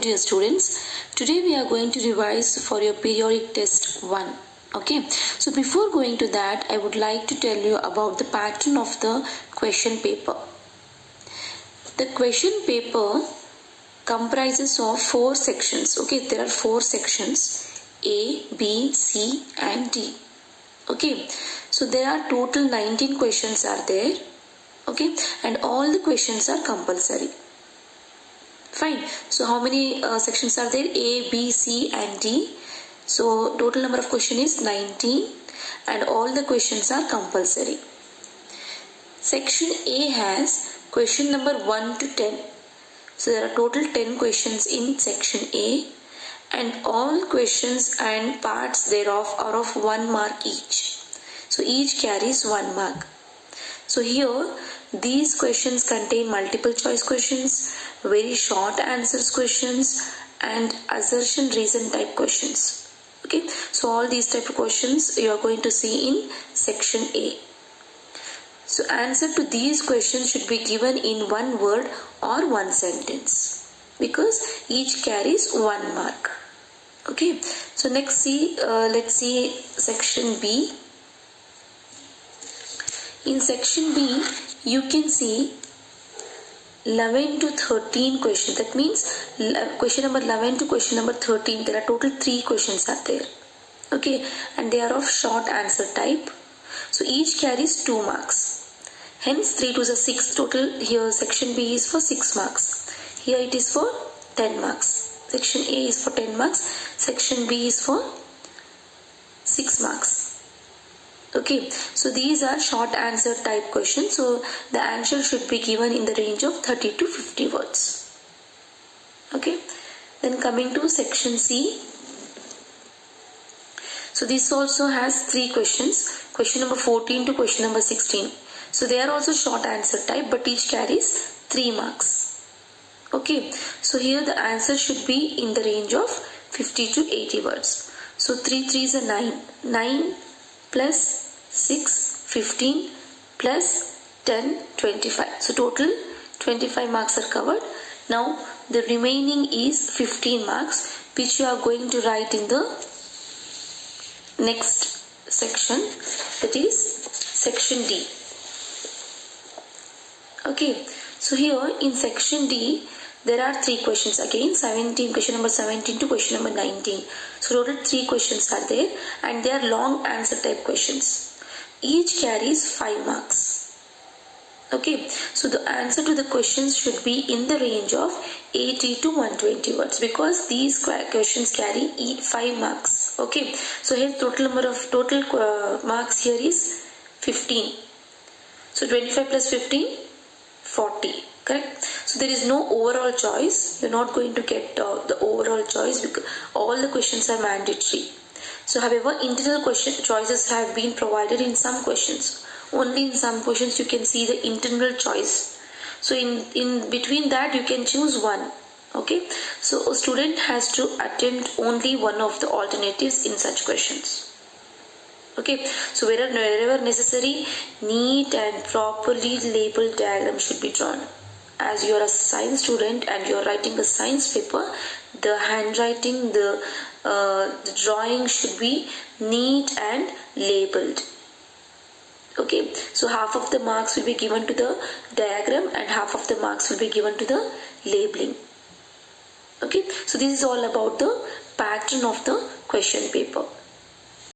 dear students. Today we are going to revise for your periodic test 1. Okay, so before going to that, I would like to tell you about the pattern of the question paper. The question paper comprises of 4 sections. Okay, there are 4 sections: A, B, C and D. Okay, so there are total 19 questions are there. Okay, and all the questions are compulsory. Fine. So how many sections are there? A, B, C and D. So total number of question is 19 and all the questions are compulsory. Section A has question number 1 to 10. So there are total 10 questions in section A and all questions and parts thereof are of 1 mark each. So each carries 1 mark. So here these questions contain multiple choice questions, very short answers questions and assertion reason type questions. Okay, so all these type of questions you are going to see in section A. So answer to these questions should be given in 1 word or 1 sentence because each carries 1 mark. Okay, so next let's see section B. In section B, you can see 11 to 13 questions. That means question number 11 to question number 13, there are total 3 questions are there. Okay, and they are of short answer type. So each carries 2 marks. Hence 3 to the 6. Total here section B is for 6 marks. Here it is for 10 marks. Section A is for 10 marks. Section B is for 6 marks. Okay, so these are short answer type questions. So the answer should be given in the range of 30 to 50 words. Okay, then coming to section C. So this also has 3 questions. Question number 14 to question number 16. So they are also short answer type but each carries 3 marks. Okay, so here the answer should be in the range of 50 to 80 words. So 3 3s are 9. 9 plus 6, 15 plus 10, 25. So total 25 marks are covered. Now the remaining is 15 marks which you are going to write in the next section, that is section D. Okay, so here in section D there are 3 questions again, question number 17 to question number 19. So total 3 questions are there and they are long answer type questions. Each carries 5 marks. Okay, so the answer to the questions should be in the range of 80 to 120 words because these questions carry 5 marks. Okay, so here total marks here is 15. So 25 plus 15, 40. Correct. So there is no overall choice. You're not going to get the overall choice because all the questions are mandatory. So however, internal choices have been provided in some questions. Only in some questions you can see the internal choice. So in between that you can choose one. Okay. So a student has to attempt only one of the alternatives in such questions. Okay. So wherever necessary, neat and properly labeled diagram should be drawn. As you are a science student and you are writing a science paper, the handwriting, the drawing should be neat and labeled. Okay, so half of the marks will be given to the diagram and half of the marks will be given to the labeling. Okay, so this is all about the pattern of the question paper.